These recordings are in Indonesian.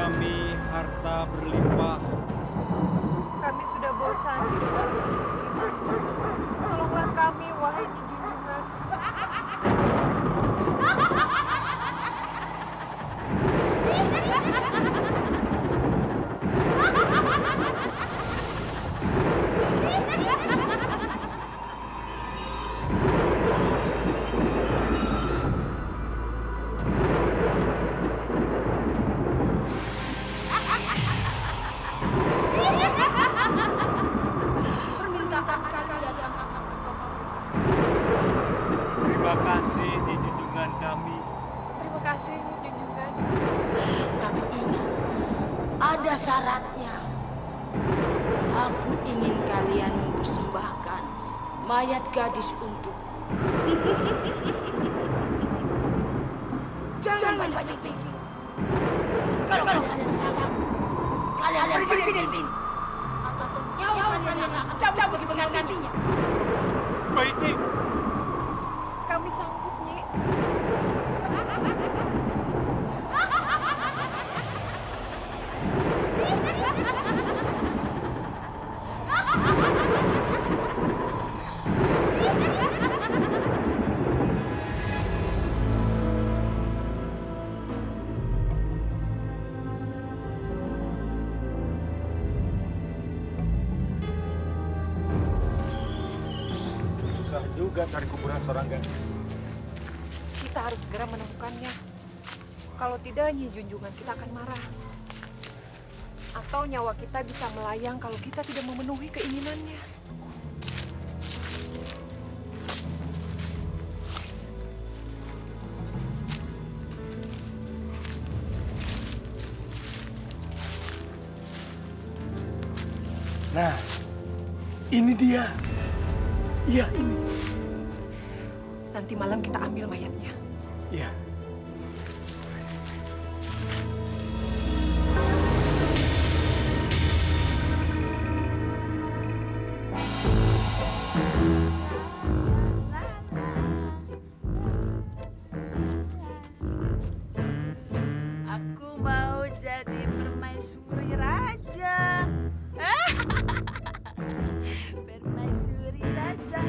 kami harta berlimpah. Kami sudah bosan hidup dalam kemiskinan. Tolonglah kami, wahai Nyi Junjungan. Permintaan kalian Terima kasih di junjungan kami. Terima kasih, Nyi Junjungan. tapi ingat, ada syaratnya. Aku ingin kalian mempersembahkan mayat gadis untukku. Jangan banyak pikir. Kalau kalian sanggup, kalian pergi dari sini. Atau nyawa kalian akan cabut di penggal gantinya. Baik, Nyi. Kami sanggup, Nyi. Susah juga cari kuburan seorang gadis. Kita harus segera menemukannya. Kalau tidak, Nyi Junjungan kita akan marah. Atau nyawa kita bisa melayang kalau kita tidak memenuhi keinginannya. Nah, ini dia. Iya, ini. Nanti malam kita ambil mayatnya. Iya. Aku mau jadi permaisuri raja. Permaisuri raja.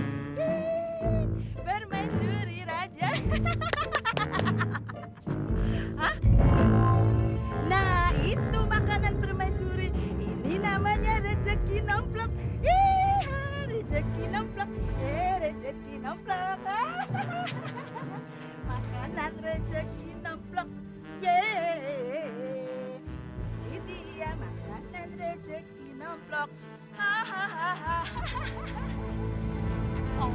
Permaisuri raja. Hah? Nah, itu makanan permaisuri. Ini namanya rezeki nomplok. Rezeki nomplok. Rezeki nomplok. Makanan rezeki nomplok. Ini dia makanan rezeki nomplok. Oh.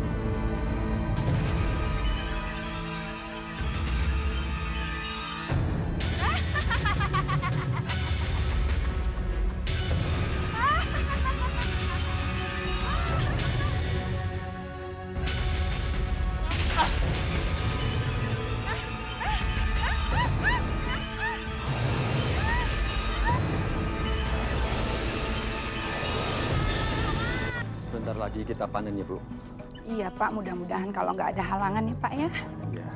Bentar lagi kita panen ya, Bu. Iya Pak, mudah-mudahan kalau nggak ada halangan ya Pak ya. Ya.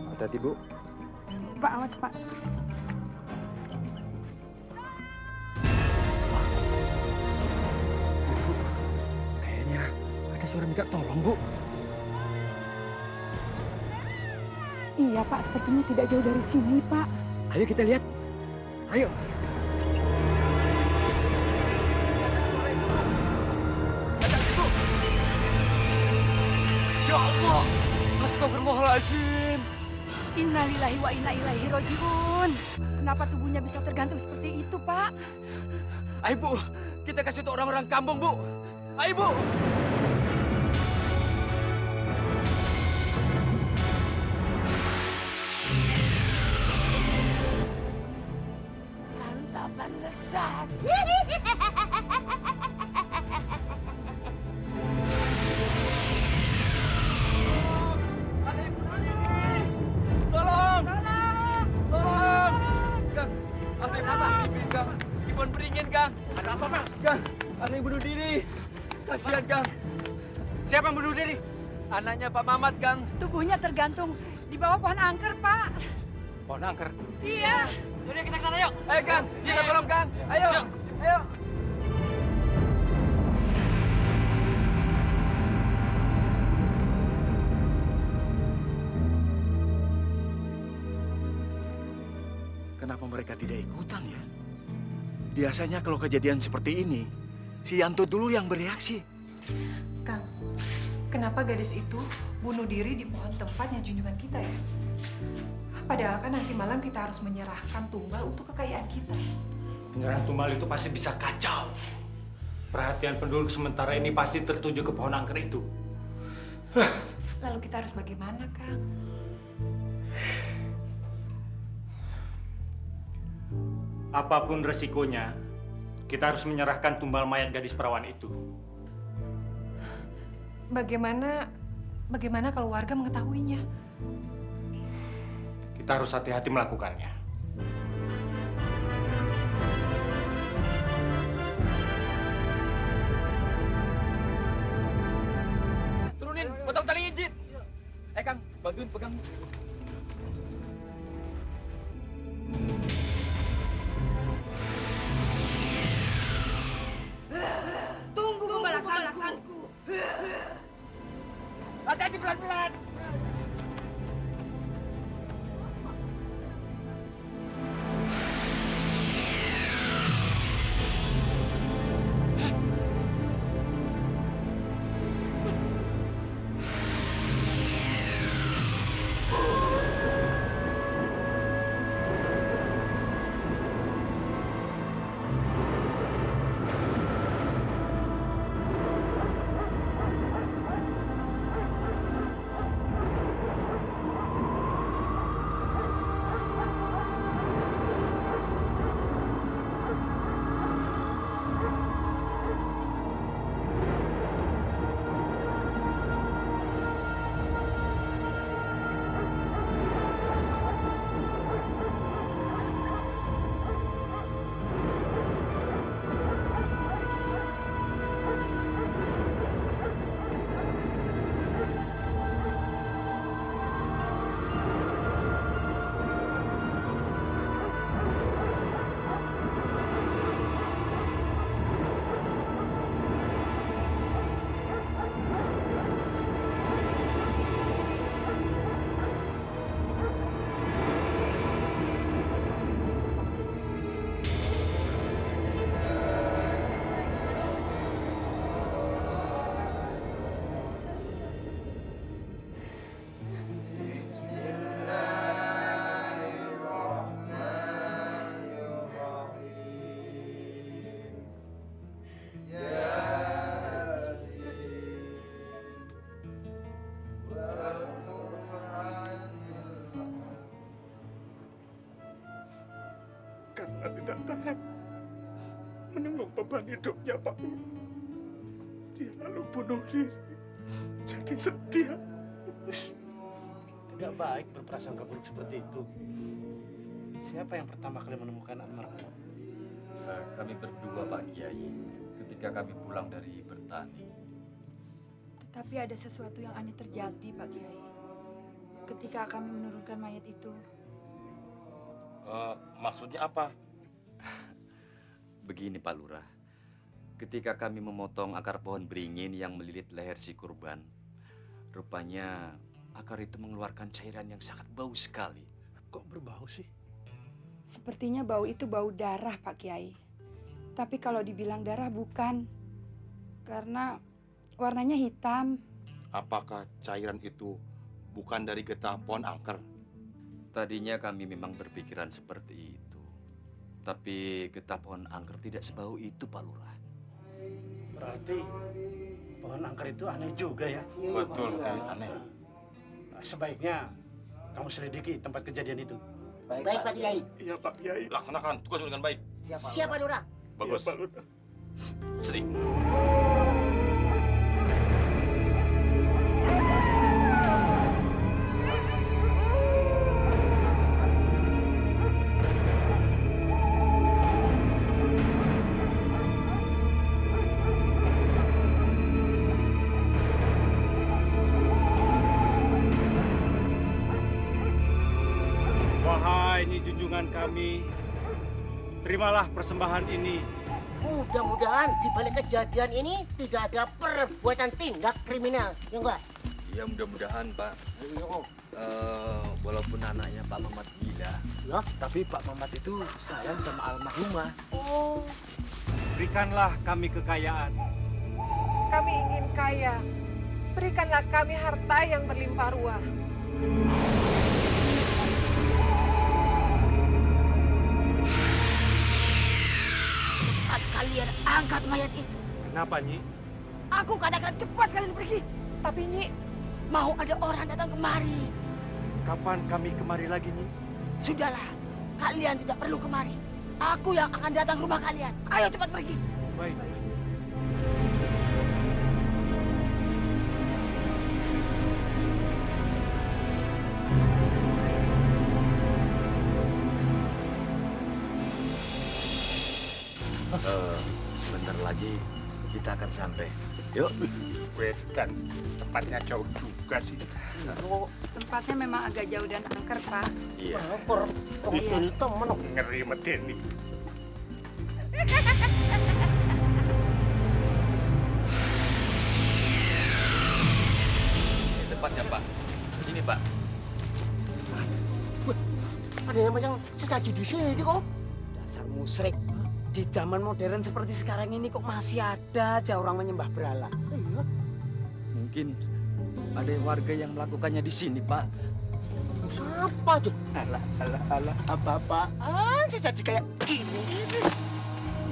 Hati-hati, Bu. Pak, awas Pak. Kayaknya ada suara minta tolong, Bu. Iya Pak, sepertinya tidak jauh dari sini Pak. Ayo kita lihat. Ayo. Ya Allah. Astagfirullahaladzim. Innalillahi wa inna ilaihi rojiun. Kenapa tubuhnya bisa tergantung seperti itu Pak? Ayo, Bu. Kita kasih tahu orang-orang kampung, Bu. Ayo, Bu. Santapan lezat. Tolong! Tolong! Kang, ada yang bunuh diri, Kang. Di pohon beringin, Kang. Ada apa, Mas? Kang, ada yang bunuh diri. Kasihan, Kang. Siapa yang bunuh diri? Anaknya Pak Mamat, Kang. Tubuhnya tergantung di bawah pohon angker Pak. pohon angker. Iya. Yaudah kita ke sana yuk. Ayo Kang, kita tolong Kang. Ayo, ayo. Kenapa mereka tidak ikutan ya? Biasanya kalau kejadian seperti ini, si Yanto dulu yang bereaksi. Kang, kenapa gadis itu bunuh diri di pohon tempatnya junjungan kita ya? Padahal kan nanti malam kita harus menyerahkan tumbal untuk kekayaan kita. Penyerahan tumbal itu pasti bisa kacau. Perhatian penduduk sementara ini pasti tertuju ke pohon angker itu. Lalu kita harus bagaimana, Kang? Apapun resikonya, kita harus menyerahkan tumbal mayat gadis perawan itu. Bagaimana kalau warga mengetahuinya? Kita harus hati-hati melakukannya. Turunin, potong tali jit. Kang, bantuin pegang. Tunggu pembalasanku. Hati-hati pelan-pelan. Karena tidak tahan menanggung beban hidupnya, Pak. Dia lalu bunuh diri. Jadi sedih. Tidak baik berprasangka buruk seperti itu. Siapa yang pertama kali menemukan almarhum? Kami berdua, Pak Kiai, ketika kami pulang dari bertani. Tetapi ada sesuatu yang aneh terjadi, Pak Kiai. Ketika kami menurunkan mayat itu. Maksudnya apa? Begini, Pak Lurah. Ketika kami memotong akar pohon beringin yang melilit leher si kurban, rupanya akar itu mengeluarkan cairan yang sangat bau sekali. Kok berbau sih? Sepertinya bau itu bau darah, Pak Kiai. Tapi kalau dibilang darah bukan. Karena warnanya hitam. Apakah cairan itu bukan dari getah pohon angker? Tadinya kami memang berpikiran seperti itu. Tapi getah pohon angker tidak sebau itu, Pak Lurah. Berarti pohon angker itu aneh juga ya? Betul, aneh. Sebaiknya kamu selidiki tempat kejadian itu. Baik, Pak Kiai. Iya, Pak Kiai. Laksanakan tugas dengan baik. Siapa Lurah? Bagus. Iya, Pak Lurah. Sedih. Wahai junjungan kami, terimalah persembahan ini. Mudah-mudahan di balik kejadian ini tidak ada perbuatan tindak kriminal, ya enggak? Ya mudah-mudahan Pak. Walaupun anaknya Pak Mamat gila, Ya. Tapi Pak Mamat itu sayang sama almarhumah. Oh, Berikanlah kami kekayaan. Kami ingin kaya. Berikanlah kami harta yang berlimpah ruah. Cepat kalian angkat mayat itu. Kenapa, Nyi? Aku katakan cepat kalian pergi. Tapi Nyi, Mau ada orang datang kemari. Kapan kami kemari lagi, Nyi? Sudahlah, kalian tidak perlu kemari. Aku yang akan datang rumah kalian. Ayo cepat pergi. Baik. Sebentar lagi kita akan sampai. Yuk. Wedan, tempatnya jauh juga sih. Tempatnya memang agak jauh dan angker, Pak. Iya. itu temen. Ngeri medeni. Ini tempatnya Pak. Ini Pak. Ada yang macam sesaji di sini kok. Dasar musyrik. Di zaman modern seperti sekarang ini kok masih ada aja orang menyembah berhala. Iya. Mungkin ada warga yang melakukannya di sini Pak. Siapa tuh? Alah, apa-apaan sesaji kayak gini.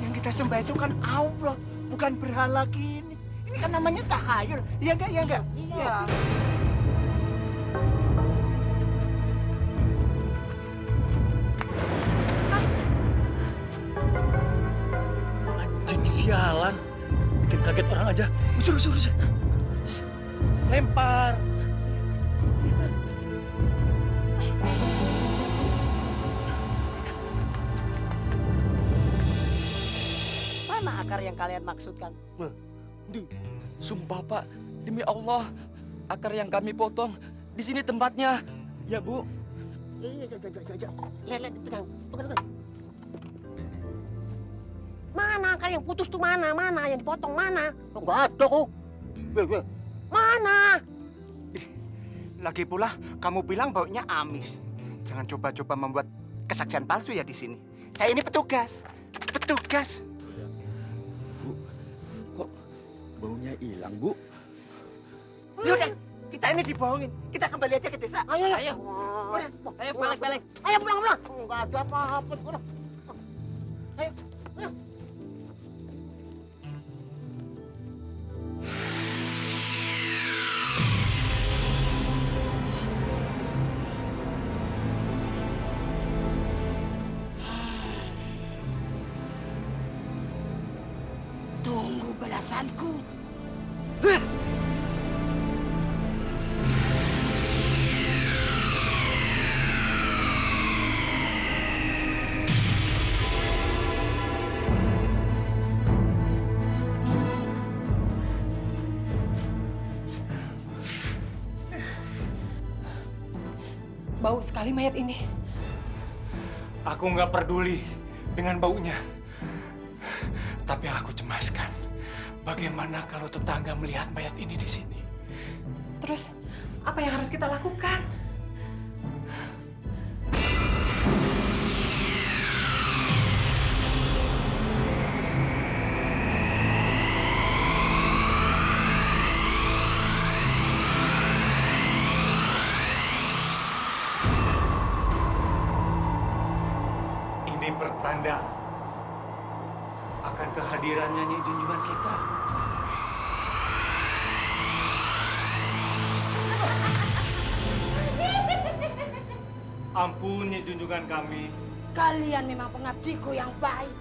Yang kita sembah itu kan Allah, bukan berhala gini. Ini kan namanya tahayul. Iya enggak, iya enggak? Iya. Anjing sialan. Bikin kaget orang aja. Usir. Lempar. Mana akar yang kalian maksudkan? Sumpah Pak, demi Allah, akar yang kami potong di sini tempatnya. Ya Bu. Iya. Lihat, pegang. Mana akar yang putus tuh mana? Mana yang dipotong mana? Oh, nggak ada kok. Mana? Lagi pula kamu bilang baunya amis. Jangan coba-coba membuat kesaksian palsu ya di sini. Saya ini petugas. Petugas. Bu, kok baunya hilang Bu? Yaudah, kita ini dibohongin. Kita kembali aja ke desa. Ayo. Ayo, balik. Ayo pulang. Nggak ada apa-apa. Ayo. Tunggu balasanku. bau sekali mayat ini. Aku nggak peduli dengan baunya. Tapi aku cemaskan. Bagaimana kalau tetangga melihat mayat ini di sini? Terus, apa yang harus kita lakukan? Ini pertanda akan kehadirannya Nyi junjungan kita. Ampun Nyi junjungan kami. Kalian memang pengabdiku yang baik.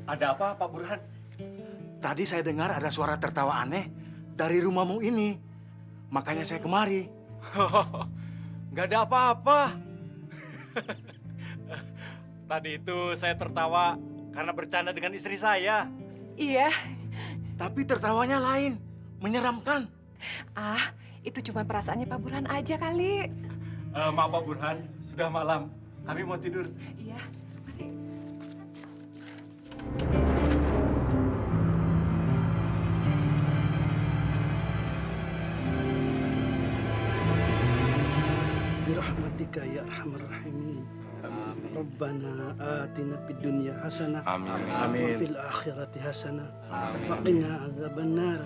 Ada apa, Pak Burhan? Tadi saya dengar ada suara tertawa aneh dari rumahmu ini. Makanya saya kemari. Nggak ada apa-apa. Tadi itu saya tertawa karena bercanda dengan istri saya. Iya. Tapi tertawanya lain, menyeramkan. Ah, itu cuma perasaannya Pak Burhan aja kali. Maaf Pak Burhan, sudah malam. Kami mau tidur. Iya, mari. Birahmatika ya arhamar rahimin. Rabbana atina fid dunya hasanah wa fil akhirati hasanah wa qina azabannar.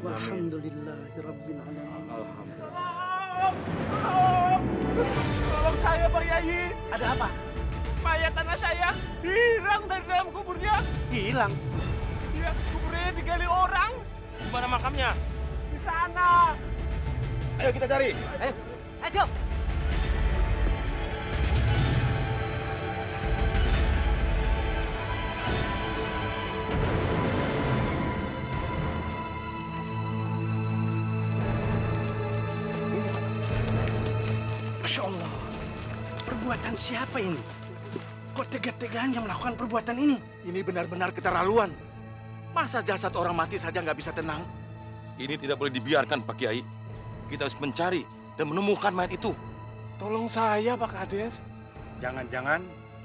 Walhamdulillahi rabbil alamin. Tolong saya, Pak Yai. Ada apa? Mayat anak saya hilang dari dalam kuburnya. Hilang. Iya, kuburnya digali orang. Di mana makamnya? Di sana. Ayo kita cari. Ayo. Masya Allah. Perbuatan siapa ini? Kok tega-teganya melakukan perbuatan ini? Ini benar-benar keterlaluan. Masa jasad orang mati saja nggak bisa tenang? Ini tidak boleh dibiarkan, Pak Kiai. Kita harus mencari dan menemukan mayat itu. Tolong saya, Pak Kades. Jangan-jangan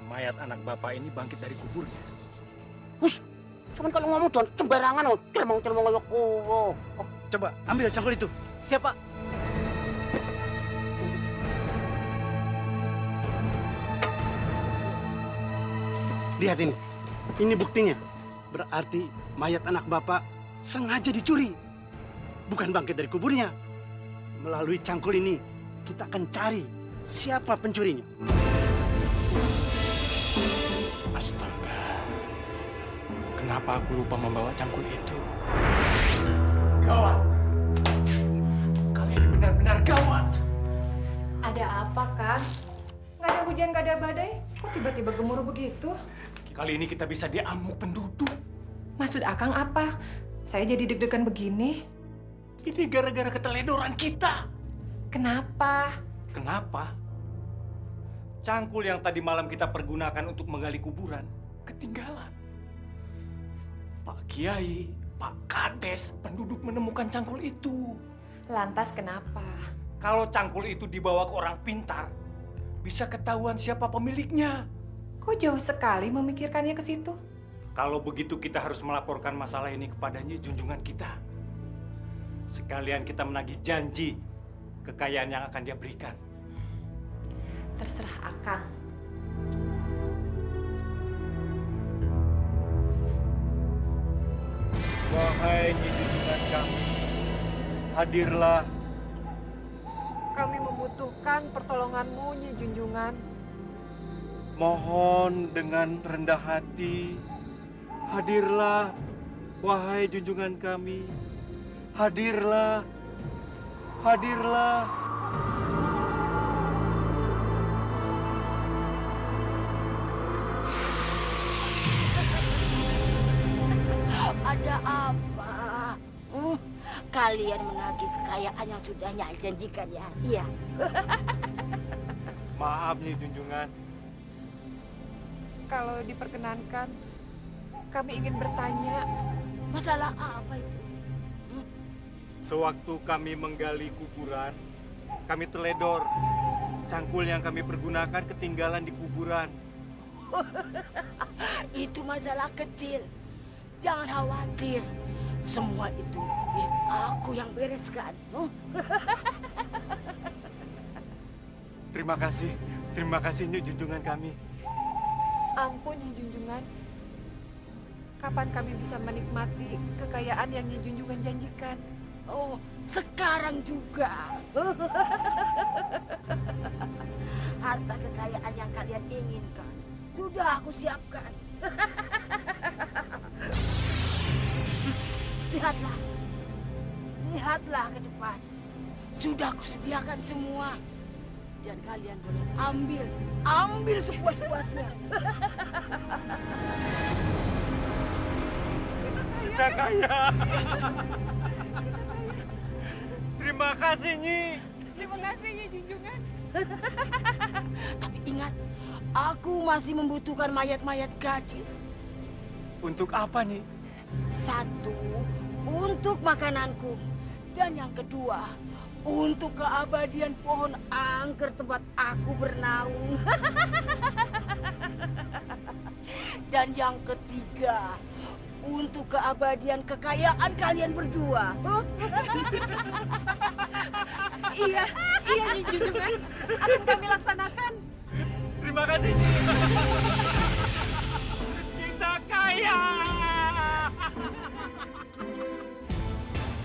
mayat anak Bapak ini bangkit dari kuburnya. Hus, cuman kalau ngomong jangan sembarangan, celmong-celmong kayak kuwo. Coba ambil cangkul itu. Siapa? Lihat ini. Ini buktinya. Berarti mayat anak bapak sengaja dicuri. Bukan bangkit dari kuburnya. Melalui cangkul ini, kita akan cari siapa pencurinya. Astaga. Kenapa aku lupa membawa cangkul itu? Gawat. Kali ini benar-benar gawat. Ada apa, Kang? Nggak ada hujan, nggak ada badai. Kok tiba-tiba gemuruh begitu? Kali ini kita bisa diamuk penduduk. Maksud Akang apa? Saya jadi deg-degan begini. Ini gara-gara keteledoran kita. Kenapa? Kenapa? Cangkul yang tadi malam kita pergunakan untuk menggali kuburan ketinggalan. Pak Kiai, Pak Kades, penduduk menemukan cangkul itu. Lantas kenapa? Kalau cangkul itu dibawa ke orang pintar, bisa ketahuan siapa pemiliknya. Kok jauh sekali memikirkannya ke situ? Kalau begitu kita harus melaporkan masalah ini kepadanya junjungan kita. Sekalian kita menagih janji kekayaan yang akan dia berikan. Terserah Akang. Wahai Nyi junjungan kami, hadirlah. Kami membutuhkan pertolonganmu, Nyi Junjungan. Mohon dengan rendah hati, hadirlah, wahai junjungan kami. Hadirlah, hadirlah. Ada apa? Kalian menagih kekayaan yang sudah Nyai janjikan ya? Iya. Maaf Nyi Junjungan. Kalau diperkenankan, kami ingin bertanya. Masalah apa itu? Sewaktu kami menggali kuburan, kami teledor. Cangkul yang kami pergunakan ketinggalan di kuburan. Itu masalah kecil. Jangan khawatir. Semua itu biar aku yang bereskan. Terima kasih Nyi junjungan kami. Ampun Nyi Junjungan. Kapan kami bisa menikmati kekayaan yang Nyi Junjungan janjikan? Oh, sekarang juga. Harta kekayaan yang kalian inginkan sudah aku siapkan. Lihatlah. Lihatlah ke depan. Sudah aku sediakan semua. Dan kalian boleh ambil sepuas-puasnya. sudah kaya. Terima kasih, Nyi. Terima kasih, Nyi Junjungan. Tapi ingat, aku masih membutuhkan mayat-mayat gadis. Untuk apa, Nyi? Satu, untuk makananku. Dan yang kedua, untuk keabadian pohon angker tempat aku bernaung. Dan yang ketiga, untuk keabadian kekayaan kalian berdua. Iya, Nyi Junjungan. Akan kami laksanakan. Terima kasih, Nyi. Kita kaya.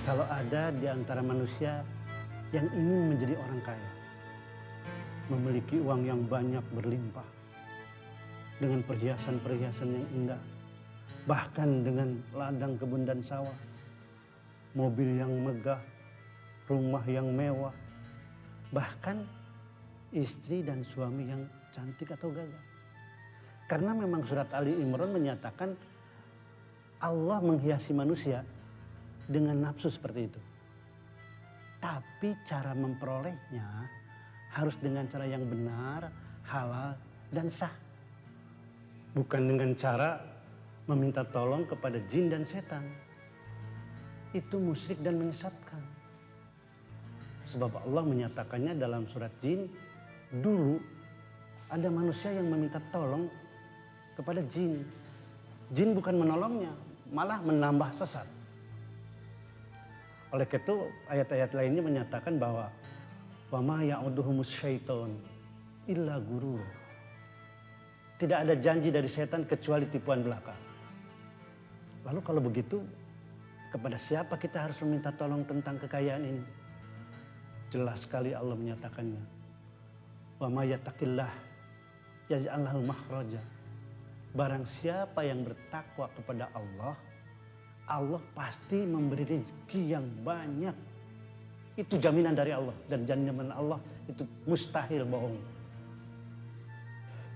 Kalau ada di antara manusia yang ingin menjadi orang kaya, memiliki uang yang banyak berlimpah, dengan perhiasan-perhiasan yang indah, bahkan dengan ladang kebun dan sawah, mobil yang megah, rumah yang mewah, bahkan istri dan suami yang cantik atau gagah. Karena memang surat Ali Imran menyatakan Allah menghiasi manusia dengan nafsu seperti itu. Tapi cara memperolehnya harus dengan cara yang benar, halal, dan sah. Bukan dengan cara meminta tolong kepada jin dan setan. Itu musyrik dan menyesatkan. Sebab Allah menyatakannya dalam surat jin, dulu ada manusia yang meminta tolong kepada jin. Jin bukan menolongnya, malah menambah sesat. Oleh itu ayat-ayat lainnya menyatakan bahwa wa ma ya'uduhumus syaiton illa gurur. Tidak ada janji dari setan kecuali tipuan belaka. Lalu kalau begitu, kepada siapa kita harus meminta tolong tentang kekayaan ini? Jelas sekali Allah menyatakannya. Wa may yattaqillah yaj'al lahu makhraja. Barang siapa yang bertakwa kepada Allah, Allah pasti memberi rezeki yang banyak. Itu jaminan dari Allah, dan jaminan Allah itu mustahil bohong.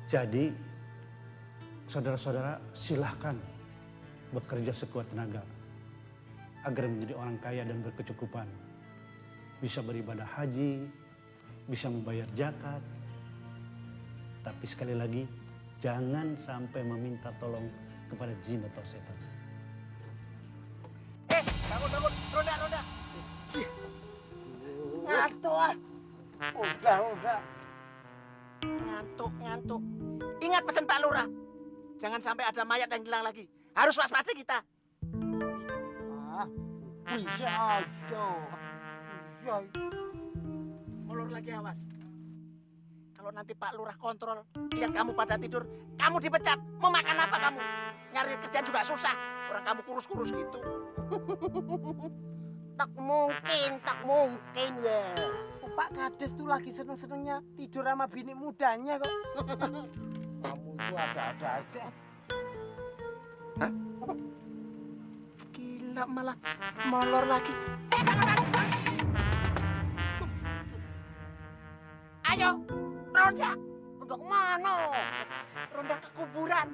Jadi, saudara-saudara, silahkan bekerja sekuat tenaga agar menjadi orang kaya dan berkecukupan. Bisa beribadah haji, bisa membayar zakat. Tapi sekali lagi, jangan sampai meminta tolong kepada jin atau setan. Bangun, ronda. Ngantuk. Udah. Ngantuk. Ingat pesan Pak Lurah. Jangan sampai ada mayat yang hilang lagi. Harus waspada kita. Bisa aja. Ulur lagi awas. Kalau nanti Pak Lurah kontrol, lihat kamu pada tidur, kamu dipecat. Mau makan apa kamu? Nyari kerjaan juga susah. Orang kamu kurus-kurus gitu. Tak mungkin weh. Pak Kades tuh lagi seneng-senengnya tidur sama bini mudanya kok. Kamu itu ada-ada aja. Hah? Gila malah molor lagi. Ayo, ronda. Ronda kemana? Ronda ke kuburan.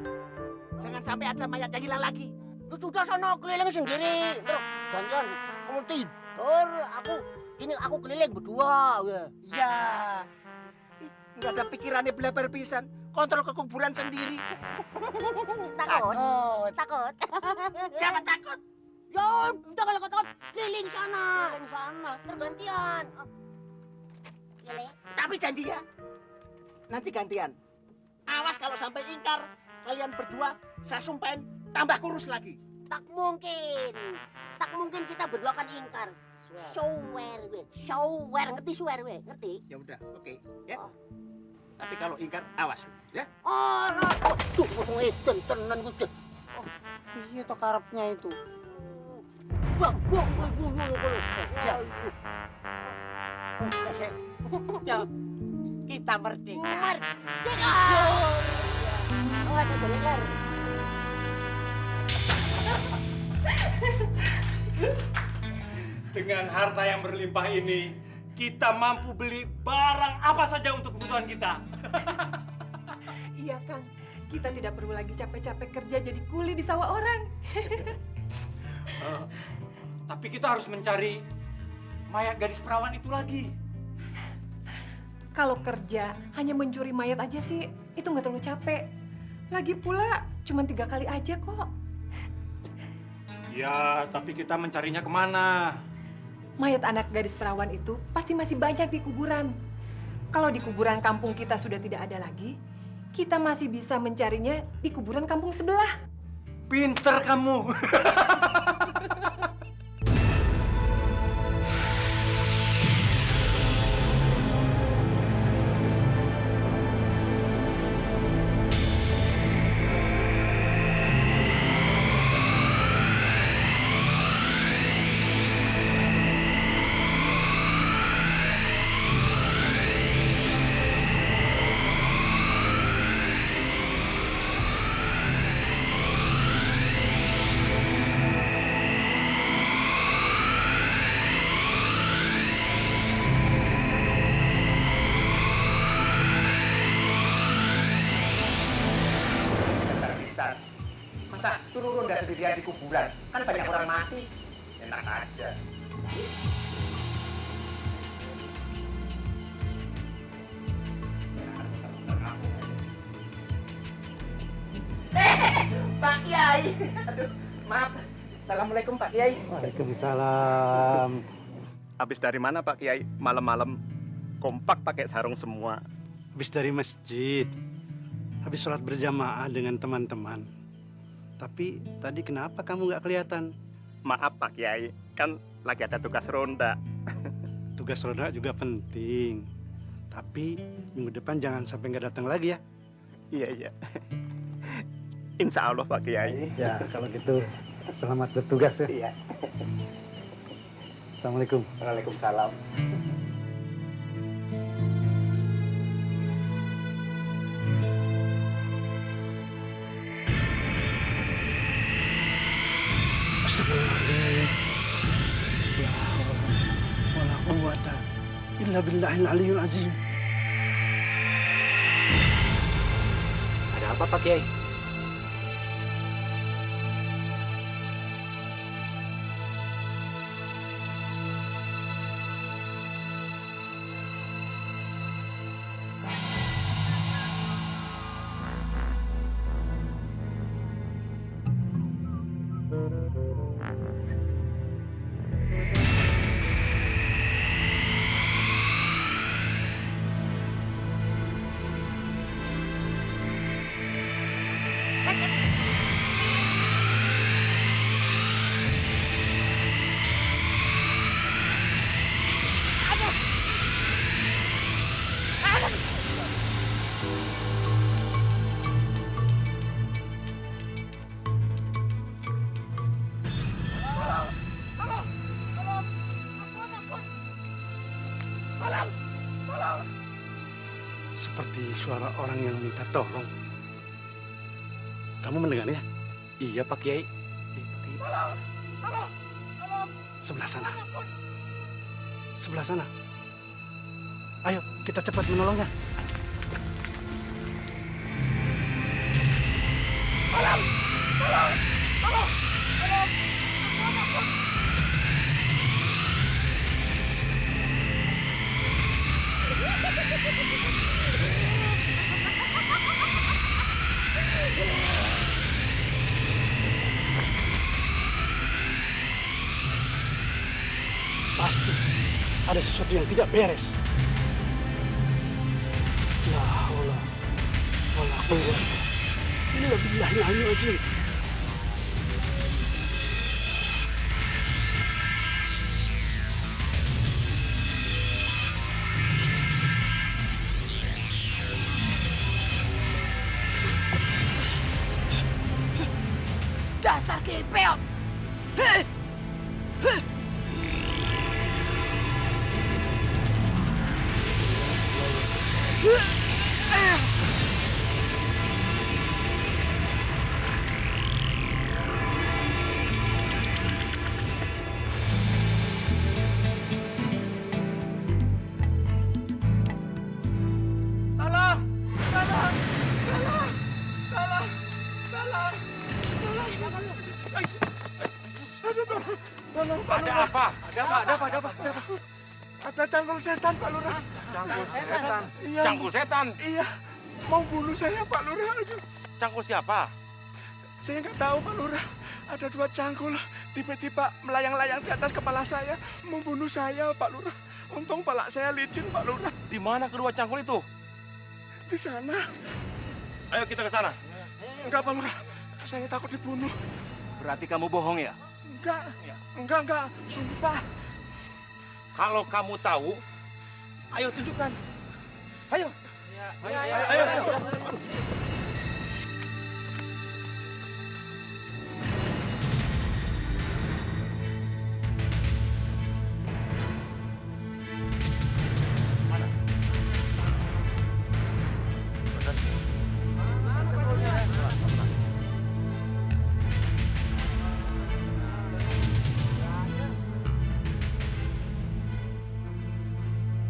Jangan sampai ada mayat yang hilang lagi. Lu sudah sana keliling sendiri. Terus gantian kamu tidur, aku keliling berdua. Ya. Nggak ada pikirannya belabar pisan. Kontrol ke kuburan sendiri. Takut. Jangan takut. Ya, udah kalau takut keliling sana. Tergantian. Tapi janji ya. Nanti gantian. Awas kalau sampai ingkar, kalian berdua saya sumpahin tambah kurus lagi. Tak mungkin kita berdua akan ingkar. Swear, ngerti swear we, ngerti? Ya udah, oke, ya. Tapi kalau ingkar, awas, ya. Tuh, ngeten tenan gue. Iya toh karepnya itu. Buang. Cok, kita merdeka. Merdeka. Enggak ada ler. Dengan harta yang berlimpah ini, kita mampu beli barang apa saja untuk kebutuhan kita. Iya, Kang. Kita tidak perlu lagi capek-capek kerja jadi kuli di sawah orang. Tapi kita harus mencari mayat gadis perawan itu lagi. Kalau kerja hanya mencuri mayat aja sih, itu nggak terlalu capek. Lagi pula cuma 3 kali aja kok. Ya, tapi kita mencarinya kemana? Mayat anak gadis perawan itu pasti masih banyak di kuburan. Kalau di kuburan kampung kita sudah tidak ada lagi, kita masih bisa mencarinya di kuburan kampung sebelah. Pinter kamu. Masa turun ronda sendirian di kuburan? Kan banyak orang mati. Enak aja. Pak Kiai. Aduh, maaf. Assalamualaikum Pak Kiai. Waalaikumsalam. Habis dari mana Pak Kiai? Malam-malam kompak pakai sarung semua. Habis dari masjid. Habis sholat berjamaah dengan teman-teman. Tapi tadi kenapa kamu nggak kelihatan? Maaf Pak Kiai, kan lagi ada tugas ronda. Tugas ronda juga penting. Tapi minggu depan jangan sampai nggak datang lagi ya. Iya. Insya Allah Pak Kiai. Ya kalau gitu selamat bertugas ya. Iya. Assalamualaikum. Waalaikumsalam. Astagfirullahaladzim. La haula wala quwwata illa billahil aliyyil azim. Ada apa Pak Kiai? Seperti suara orang yang minta tolong. Kamu mendengarnya? Iya Pak Kiai. Sebelah sana. Sebelah sana. Ayo, kita cepat menolongnya. Pasti ada sesuatu yang tidak beres. La haula wala quwwata illa billahil aliyyil azim. Dasar kepeot. Tolong, Pak Ada Lurah. apa? Ada apa? Ada cangkul setan, Pak Lurah. Cangkul setan? Iya. Cangkul setan? Iya. Mau bunuh saya, Pak Lurah. Aduh. Cangkul siapa? Saya nggak tahu, Pak Lurah. Ada 2 cangkul tiba-tiba melayang-layang di atas kepala saya, membunuh saya, Pak Lurah. Untung pala saya licin, Pak Lurah. Di mana kedua cangkul itu? Di sana. Ayo kita ke sana. Enggak, Pak Lurah. Saya takut dibunuh. Berarti kamu bohong ya? Enggak. Sumpah. Kalau kamu tahu, ayo tunjukkan. Ayo. Ayo.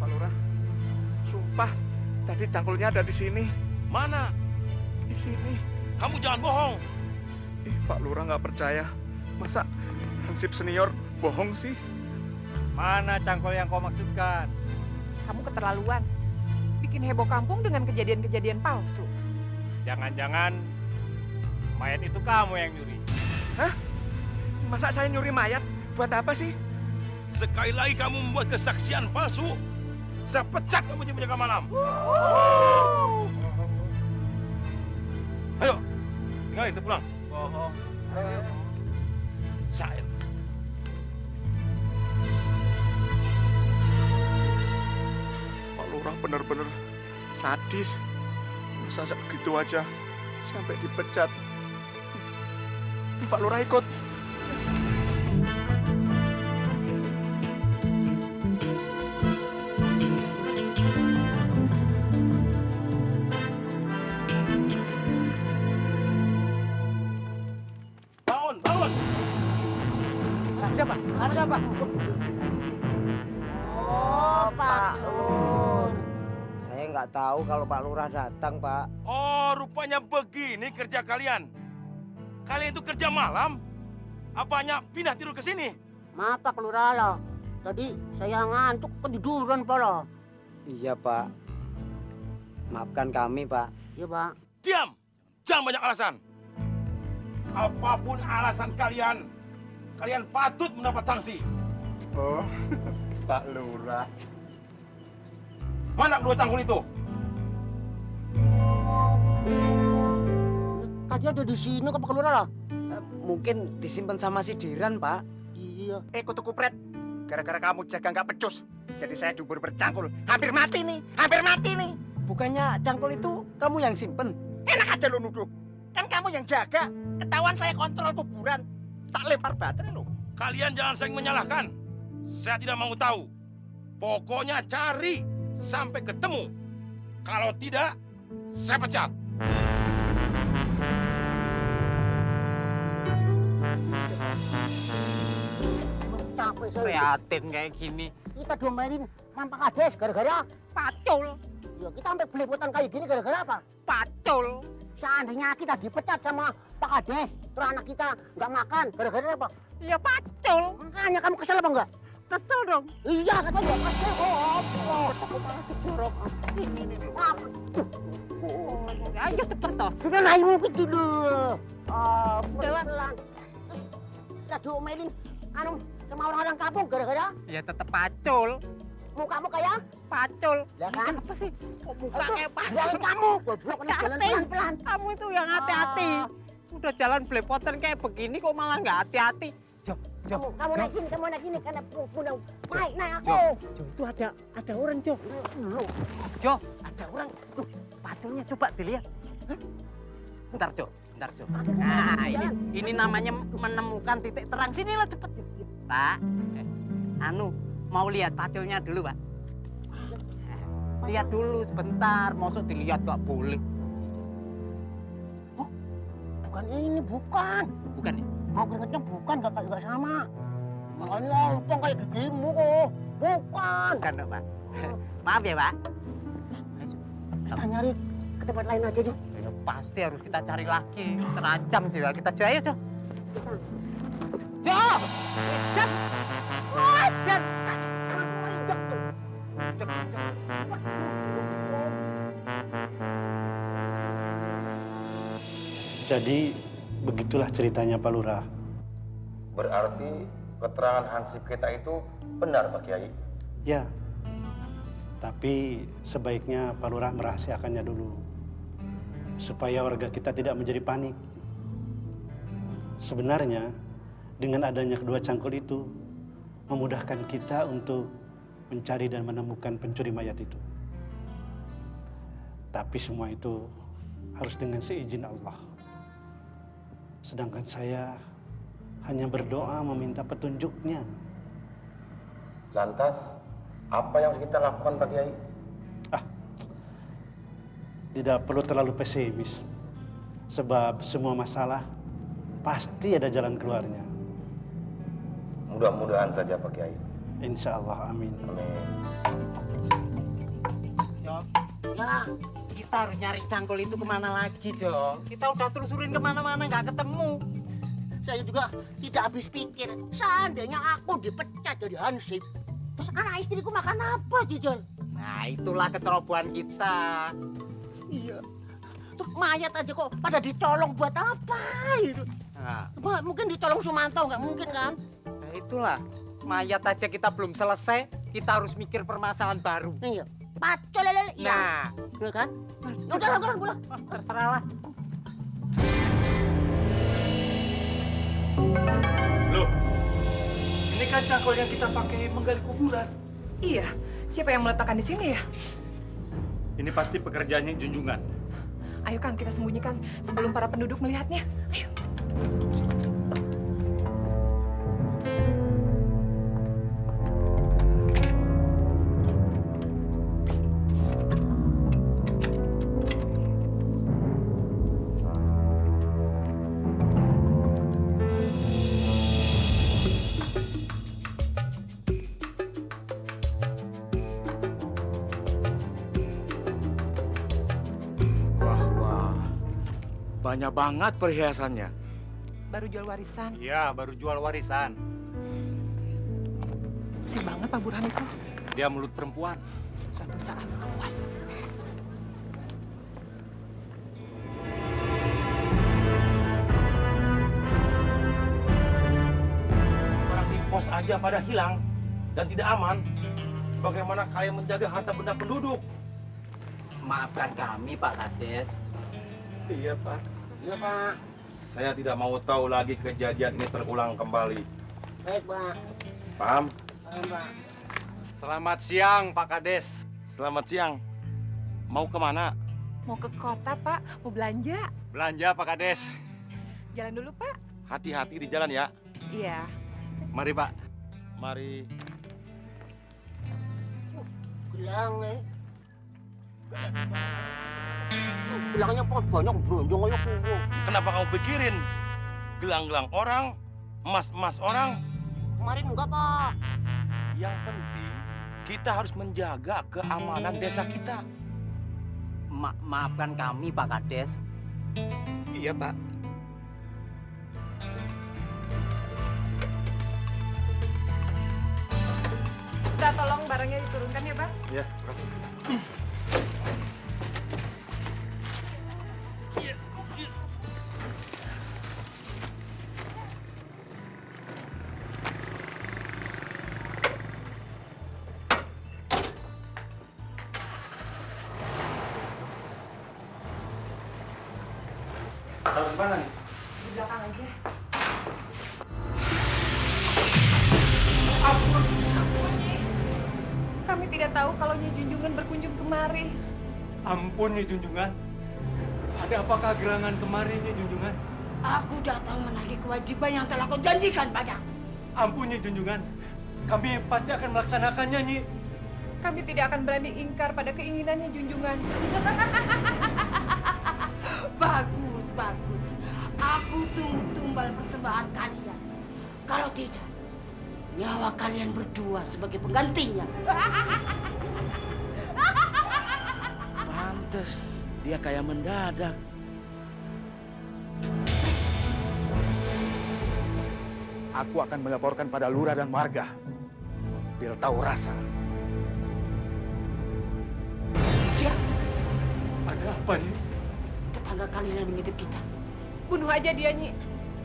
Pak Lurah, sumpah tadi cangkulnya ada di sini. Mana? Di sini. Kamu jangan bohong. Ih, Pak Lurah nggak percaya. Masa Hansip senior bohong sih? Mana cangkul yang kau maksudkan? Kamu keterlaluan. Bikin heboh kampung dengan kejadian-kejadian palsu. Jangan-jangan mayat itu kamu yang nyuri. Hah? Masa saya nyuri mayat? Buat apa sih? Sekali lagi kamu membuat kesaksian palsu, saya pecat kamu jadi penjaga malam. Ayo, tinggalin, kita pulang. Bohong. Saya. Pak Lurah bener-bener sadis. Masa begitu aja sampai dipecat. Pak Lurah ikut. Bangun. Ada, Pak. Oh, Pak Lur. Saya nggak tahu kalau Pak Lurah datang, Pak. Oh, rupanya begini kerja kalian. Kalian itu kerja malam? Apanya pindah tidur ke sini? Maaf, Pak Lurah lah. Tadi saya ngantuk ketiduran, Pak lah. Iya, Pak. Maafkan kami, Pak. Iya, Pak. Diam! Jangan banyak alasan. Apapun alasan kalian, kalian patut mendapat sanksi. Oh, Pak Lurah. Mana kedua cangkul itu? Tadi ada di sini kok, Pak Lurah lah. Mungkin disimpan sama si Diran, Pak. Iya. Kutu kupret. Gara-gara kamu jaga nggak becus. Jadi saya dubur bercangkul. Hampir mati nih. Bukannya cangkul itu kamu yang simpen? Enak aja lu nuduh. Kan kamu yang jaga. Ketahuan saya kontrol kuburan. Tak lempar batu lu. Kalian jangan saling menyalahkan. Saya tidak mau tahu. Pokoknya cari sampai ketemu. Kalau tidak, saya pecat. Capek saya. Prihatin kayak gini. Kita diomelin Mampak Kades gara-gara Pacul. ya kita sampai belepotan kayak gini gara-gara apa? Pacul. Seandainya kita dipecat sama Pak Kades, terus anak kita nggak makan gara-gara apa? Ya pacul. Makanya kamu kesel apa enggak? Kesel dong. Iya, katanya kesel. Ayo cepet toh. Sudah naik mungkin dulu. Pelan-pelan. Kita diomelin sama orang-orang kampung gara-gara Ya tetep pacul. mukamu kayak Pacul. ya kan? Apa sih? Kok muka Itu kayak pacul? jalan kamu, goblok kena jalan Hati. pelan-pelan. Kamu itu yang hati-hati. Udah jalan belepotan kayak begini kok malah nggak hati-hati. Kamu naik sini karena punang. Naik aku. Jo, itu ada orang, Jo. Jo, ada orang. Tuh, paculnya coba dilihat. Hah? Bentar, Jo. Nah, ini namanya menemukan titik terang. Sini lo cepet. Pak, mau lihat paculnya dulu, Pak. Lihat dulu sebentar, maksud dilihat nggak boleh. Oh, bukan ini, bukan. Bukan ya? Mau keringetnya bukan, nggak sama. Makanya ompong kayak gigimu kok. Bukan. Bukan, dong, Pak. Maaf ya, Pak. Kita nyari ke tempat lain aja, Jo. Ya, pasti harus kita cari lagi. Terancam jiwa kita. Ayo, Jo. Jo! Edan! Edan! Jadi begitulah ceritanya Pak Lurah. Berarti keterangan Hansip kita itu benar, Pak Kiai? Ya, tapi sebaiknya Pak Lurah merahasiakannya dulu. Supaya warga kita tidak menjadi panik. Sebenarnya, dengan adanya kedua cangkul itu, memudahkan kita untuk mencari dan menemukan pencuri mayat itu. Tapi semua itu harus dengan seizin Allah. Sedangkan saya hanya berdoa meminta petunjuknya. Lantas, apa yang harus kita lakukan, Pak Kiai? Tidak perlu terlalu pesimis. Sebab semua masalah pasti ada jalan keluarnya. Mudah-mudahan saja, Pak Kiai. Insya Allah, amin. Amin. Jo, Ya, kita harus nyari cangkul itu kemana lagi, Jo? Kita udah telusurin kemana-mana, nggak ketemu. saya juga tidak habis pikir. Seandainya aku dipecat dari Hansip, terus anak istriku makan apa, Jijol? Nah, itulah kecerobohan kita. Iya. Terus mayat aja kok pada dicolong buat apa itu? Nah, Mungkin dicolong Sumanto, nggak mungkin kan? nah itulah. Mayat aja kita belum selesai, kita harus mikir permasalahan baru. Iya. Pacol lele. Iya. Nah, Iya kan? Ya udah lah, pulang. terserah lah. Loh, ini kan cangkul yang kita pakai menggali kuburan. Iya, siapa yang meletakkan di sini ya? Ini pasti pekerjaannya Junjungan. Ayo Kang, kita sembunyikan sebelum para penduduk melihatnya. Ayo. Banyak banget perhiasannya. Baru jual warisan. Iya, baru jual warisan. Usir banget Pak Burhan itu. Dia mulut perempuan. Suatu saat awas. Orang di pos aja pada hilang dan tidak aman. Bagaimana kalian menjaga harta benda penduduk? Maafkan kami, Pak Kades. Iya, Pak. Iya, Pak. Saya tidak mau tahu lagi kejadian ini terulang kembali. Baik, Pak. Paham? Pak. Selamat siang, Pak Kades. Selamat siang. Mau kemana? Mau ke kota, Pak. Mau belanja. Belanja, Pak Kades. Jalan dulu, Pak. Hati-hati di jalan ya. Iya. Mari, Pak. Mari. Gelang, gelangnya banyak bronjong ayo kuwo. Kenapa kamu pikirin gelang-gelang orang, emas-emas orang? Kemarin enggak, Pak. Yang penting kita harus menjaga keamanan desa kita. Maafkan kami, Pak Kades. Iya, Pak. Kita tolong barangnya diturunkan ya, Bang. Iya, makasih. Taruh mana nih? Di belakang aja. Ampun. Ampun, Nyi. Kami tidak tahu kalau Nyi Junjungan berkunjung kemari. Ampun, Nyi Junjungan. Ada apakah gerangan kemari, Nyi Junjungan? Aku datang menagih kewajiban yang telah kau janjikan padaku. Ampun, Nyi Junjungan. Kami pasti akan melaksanakannya, Nyi. Kami tidak akan berani ingkar pada keinginannya Junjungan. Bagus, bagus. Aku tunggu tumbal persembahan kalian. Kalau tidak, nyawa kalian berdua sebagai penggantinya. Pantes, dia kayak mendadak. Aku akan melaporkan pada lurah dan warga. Biar tahu rasa. Siap. Ada apa, Nyi? Tetangga kalian yang mengintip kita. Bunuh aja dia, Nyi.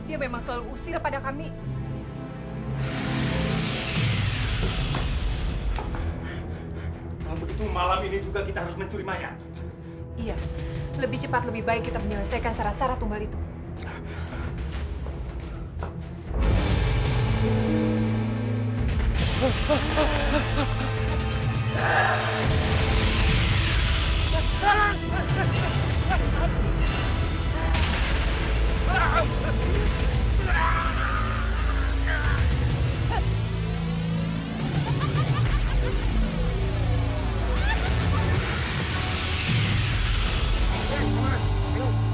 Dia memang selalu usil pada kami. Kalau begitu malam ini juga kita harus mencuri mayat. Iya, lebih cepat lebih baik kita menyelesaikan syarat-syarat tumbal itu.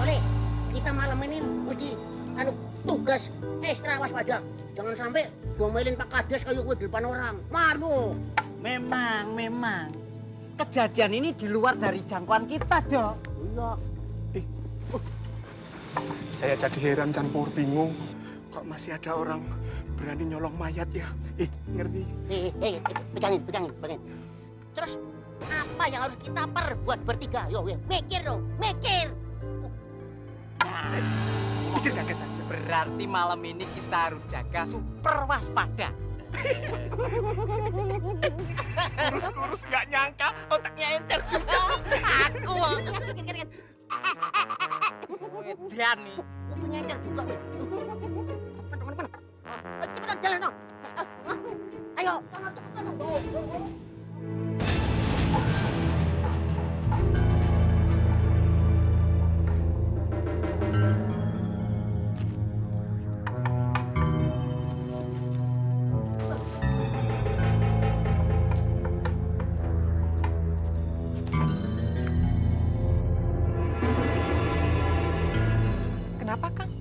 Oleh, kita malam ini mesti tugas ekstra waspada. Jangan sampai domelin Pak Kades kayak gue di depan orang. Malu. Memang. Kejadian ini di luar dari jangkauan kita, Jo. Iya. Saya jadi heran, campur bingung. Kok masih ada orang berani nyolong mayat ya? Ngerti? Pegangin. Terus apa yang harus kita perbuat bertiga? Yo, mikir dong, mikir. Berarti malam ini kita harus jaga super waspada. Kurus-kurus nggak nyangka otaknya encer juga. Aku. Dia nih. Kupingnya encer juga. Teman-teman. Cepetan jalan dong. Ayo. Cepetan dong. Kenapa, Kang?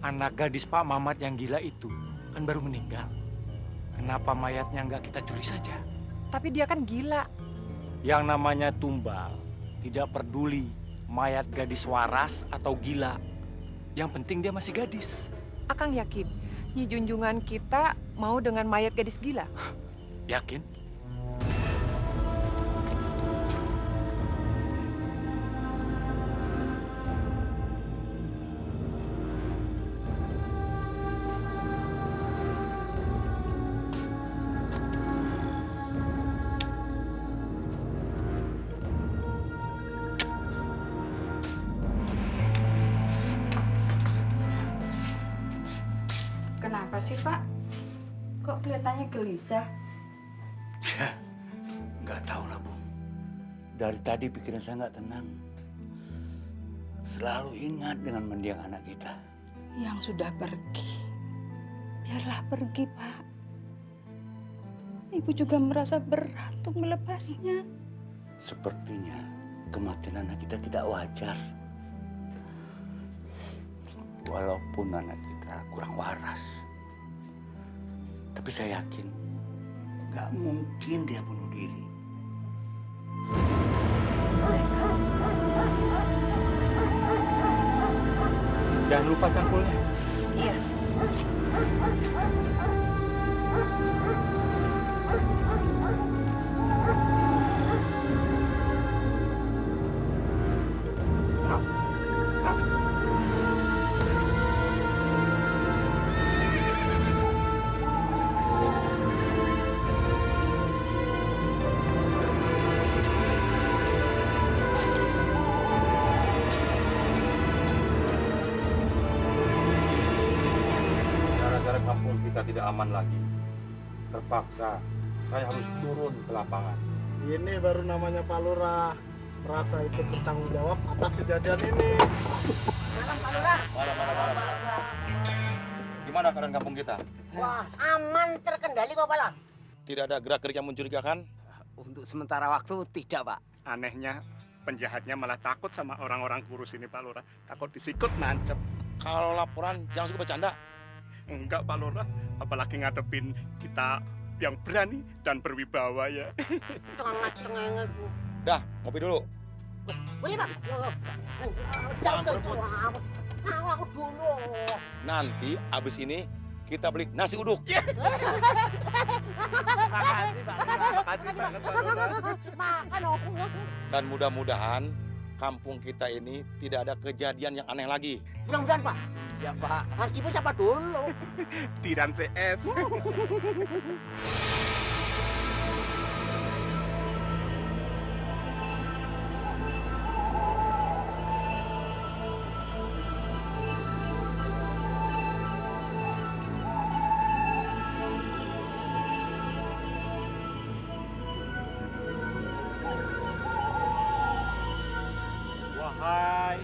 Anak gadis Pak Mamat yang gila itu kan baru meninggal. Kenapa mayatnya nggak kita curi saja? Tapi dia kan gila. Yang namanya tumbal tidak peduli mayat gadis waras atau gila. Yang penting dia masih gadis. Akang yakin Nyi junjungan kita mau dengan mayat gadis gila? Yakin? Kenapa sih, Pak? Kok kelihatannya gelisah? Nggak tahu lah, Bu. Dari tadi pikiran saya nggak tenang. Selalu ingat dengan mendiang anak kita. Yang sudah pergi, biarlah pergi, Pak. Ibu juga merasa berat untuk melepasnya. Sepertinya kematian anak kita tidak wajar. Walaupun anak kita kurang waras. Tapi saya yakin nggak mungkin dia bunuh diri. Jangan lupa cangkulnya. Iya. Gara-gara kampung kita tidak aman lagi, terpaksa saya harus turun ke lapangan. Ini baru namanya Pak Lurah. Merasa ikut bertanggung jawab atas kejadian ini. Malam Pak Lurah. Malam. Gimana keadaan kampung kita? Wah, aman terkendali kok, Pak. Tidak ada gerak-gerik yang mencurigakan? Untuk sementara waktu tidak, Pak. Anehnya, penjahatnya malah takut sama orang-orang kurus ini, Pak Lurah. Takut disikut, nancep. Kalau laporan jangan suka bercanda. Enggak, Pak Lurah. Apalagi ngadepin kita yang berani dan berwibawa ya. Tengah-tengahnya. Dah, ngopi dulu. Boleh, Pak? Jangan berebut. Aku dulu. Nanti abis ini kita beli nasi uduk. Makasih Pak Lurah, makasih banget Pak Lurah. Makan Om. Dan mudah-mudahan kampung kita ini tidak ada kejadian yang aneh lagi. Mudah-mudahan Pak. Ya Pak. Hansipur siapa dulu? Tiran CS. Wahai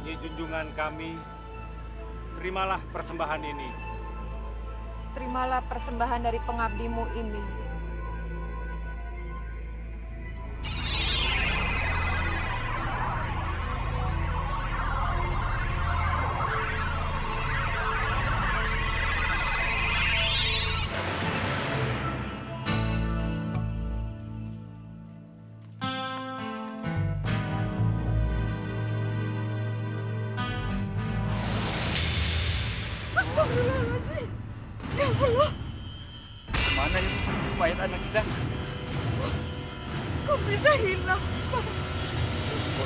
Nyi junjungan kami, terimalah persembahan ini. Terimalah persembahan dari pengabdimu ini. Astagfirullahaladzim. Ya Allah, Kemana ya mayat anak kita? kok bisa hilang? Kok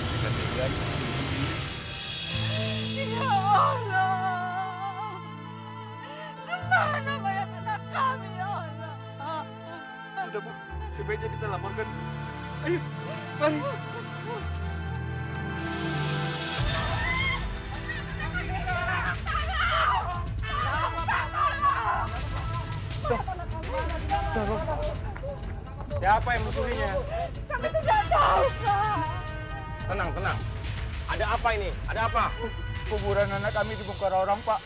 bisa tega? Ya Allah, kemana mayat anak kami ya Allah? Sudah Bu, sebaiknya kita laporkan. Ayo, mari. Tolong. Siapa yang mencurinya? Kami tidak tahu, Pak. Tenang, tenang. Ada apa ini? Ada apa? Kuburan anak kami dibongkar orang, Pak.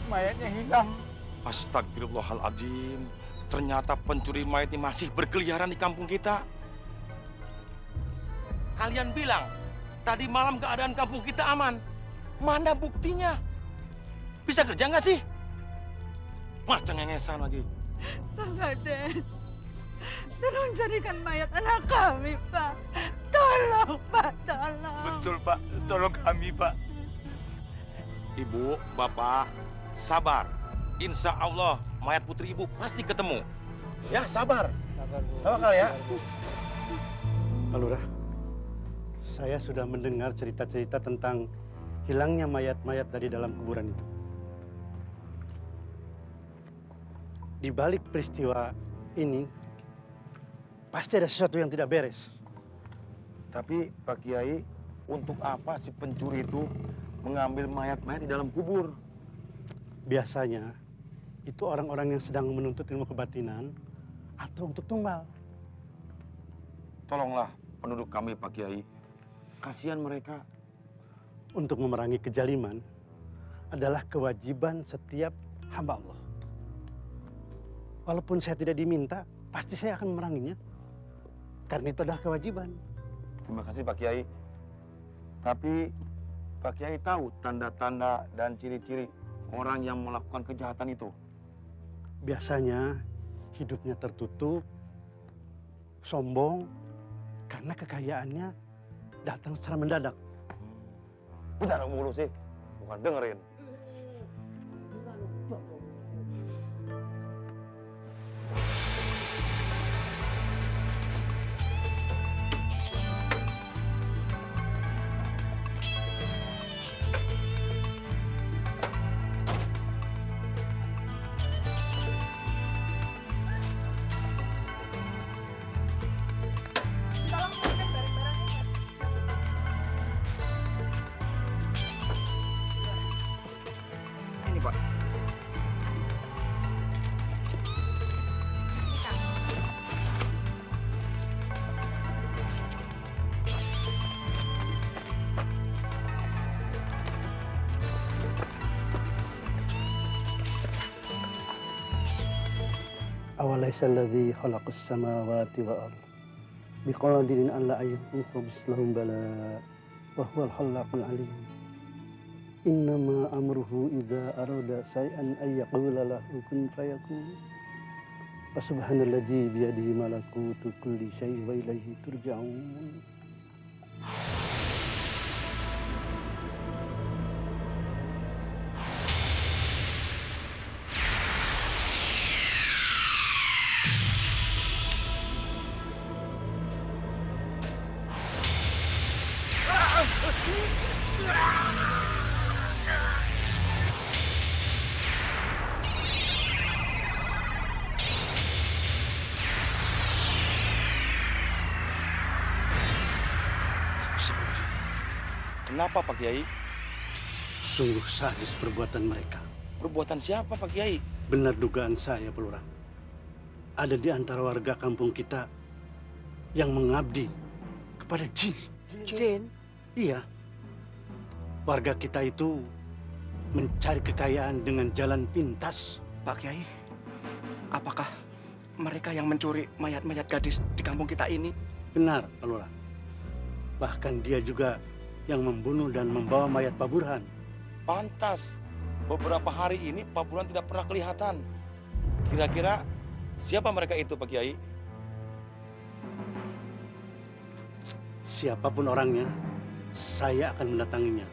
Mayatnya hilang. Astagfirullahaladzim. Ternyata pencuri mayat ini masih berkeliaran di kampung kita. Kalian bilang, tadi malam keadaan kampung kita aman. Mana buktinya? Bisa kerja nggak sih? Wah, cengengesan lagi. Pak Kades, tolong carikan mayat anak kami, Pak. Tolong, Pak, tolong. Betul, Pak. Tolong kami, Pak. Ibu, Bapak, sabar. Insya Allah, mayat putri ibu pasti ketemu. Ya, sabar. Sabar ya. Pak Lurah, saya sudah mendengar cerita-cerita tentang hilangnya mayat-mayat dari dalam kuburan itu. Di balik peristiwa ini, pasti ada sesuatu yang tidak beres. Tapi Pak Kiai, untuk apa si pencuri itu mengambil mayat-mayat di dalam kubur? Biasanya, itu orang-orang yang sedang menuntut ilmu kebatinan atau untuk tumbal. Tolonglah penduduk kami, Pak Kiai. Kasihan mereka. Untuk memerangi kejaliman adalah kewajiban setiap hamba Allah. Walaupun saya tidak diminta, pasti saya akan memeranginya. Karena itu adalah kewajiban. Terima kasih Pak Kiai. Tapi Pak Kiai tahu tanda-tanda dan ciri-ciri orang yang melakukan kejahatan itu? Biasanya hidupnya tertutup, sombong, karena kekayaannya datang secara mendadak. Bentar mulu sih, bukan dengerin. Ini Pak. أوليس الذي خلق السماوات والأرض بقادر على أن يخلق مثلهم بلى وهو الخلاق العليم إنما أمره إذا أراد شيئا أن يقول له كن فيكون فسبحان الذي بيده ملكوت كل شيء وإليه ترجعون. Kenapa Pak Kiai? Sungguh sadis perbuatan mereka. Perbuatan siapa Pak Kiai? Benar dugaan saya, Pak Lurah. Ada di antara warga kampung kita yang mengabdi kepada jin. Jin? Iya. Warga kita itu mencari kekayaan dengan jalan pintas. Pak Kiai, apakah mereka yang mencuri mayat-mayat gadis di kampung kita ini? Benar, Pak Lurah. Bahkan dia juga yang membunuh dan membawa mayat Pak Burhan. Pantas. Beberapa hari ini Pak Burhan tidak pernah kelihatan. Kira-kira siapa mereka itu Pak Kiai? Siapapun orangnya, saya akan mendatanginya,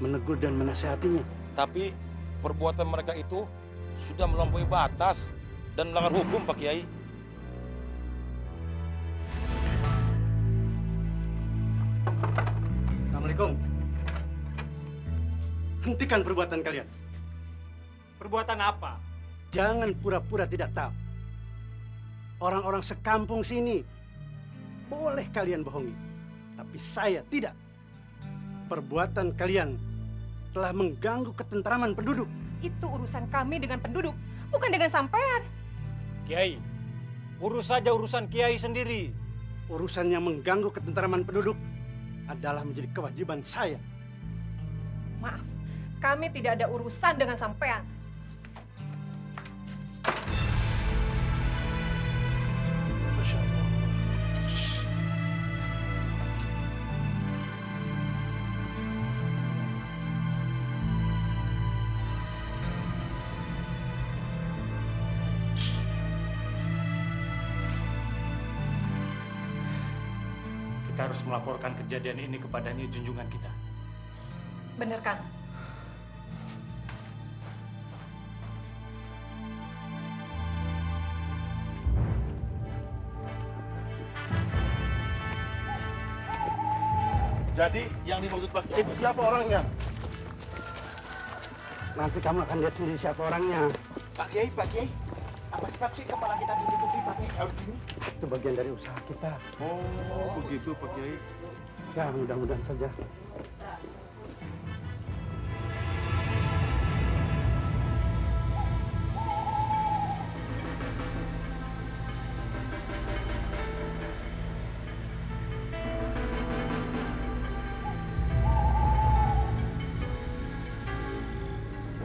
menegur dan menasihatinya. Tapi perbuatan mereka itu sudah melampaui batas dan melanggar hukum Pak Kiai. Assalamualaikum. Hentikan perbuatan kalian. Perbuatan apa? Jangan pura-pura tidak tahu. Orang-orang sekampung sini boleh kalian bohongi, tapi saya tidak. Perbuatan kalian telah mengganggu ketentraman penduduk. Itu urusan kami dengan penduduk, bukan dengan sampean. Kiai, urus saja urusan Kiai sendiri. Urusan yang mengganggu ketentraman penduduk adalah menjadi kewajiban saya. Maaf, kami tidak ada urusan dengan sampean. Masya Allah. Kita harus melaporkan kejadian ini kepada Nyi Junjungan kita. Bener, Kang. Jadi yang dimaksud Pak Kiai itu siapa orangnya? Nanti kamu akan lihat sendiri siapa orangnya. Pak Kiai, apa sebab sih kepala kita ditutupi pakai kain gini? Itu bagian dari usaha kita. Oh, begitu Pak Kiai. Ya, mudah-mudahan saja.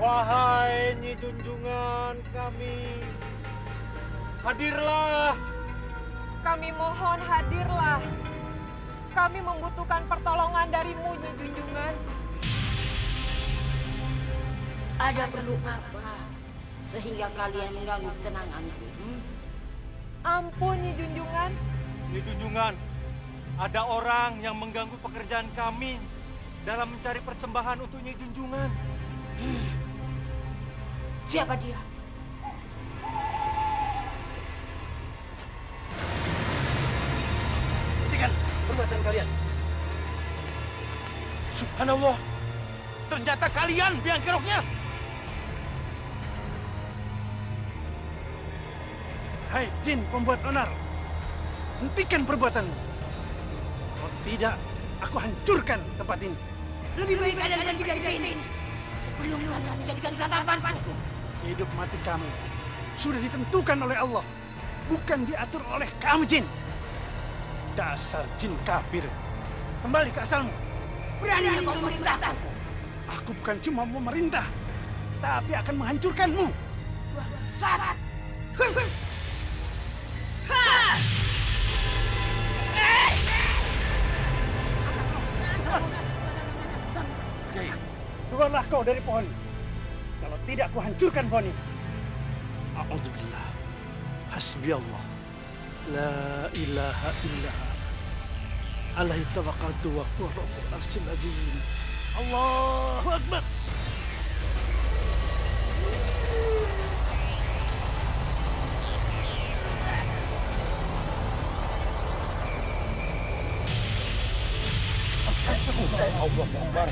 Wahai Nyi Junjungan kami, hadirlah. Kami mohon hadirlah. Kami membutuhkan pertolongan darimu, Nyi Junjungan. Ada perlu apa sehingga kalian mengganggu ketenanganku? Ampun, Nyi Junjungan. Nyi Junjungan, ada orang yang mengganggu pekerjaan kami dalam mencari persembahan untuk Nyi Junjungan. Siapa dia? Hentikan perbuatan kalian. Subhanallah, ternyata kalian biang keroknya. Hai jin pembuat onar, hentikan perbuatanmu. Kalau tidak, aku hancurkan tempat ini. Lebih baik kalian pergi dari sini sebelum kalian menjadikan santapanku. Hidup mati kamu sudah ditentukan oleh Allah, bukan diatur oleh kamu jin. Dasar jin kafir. Kembali ke asalmu. Berani kau memerintahkanku. Aku bukan cuma memerintah, tapi akan menghancurkanmu. Bangsat. Keluarlah kau dari pohon. Kalau tidak, aku hancurkan pohon ini. A'udzubillah. Hasbiyallah. La ilaha illa. Alaihi tawakkaltu wa huwa rabbul arsyil azim. Allahu Akbar. Allah Akbar.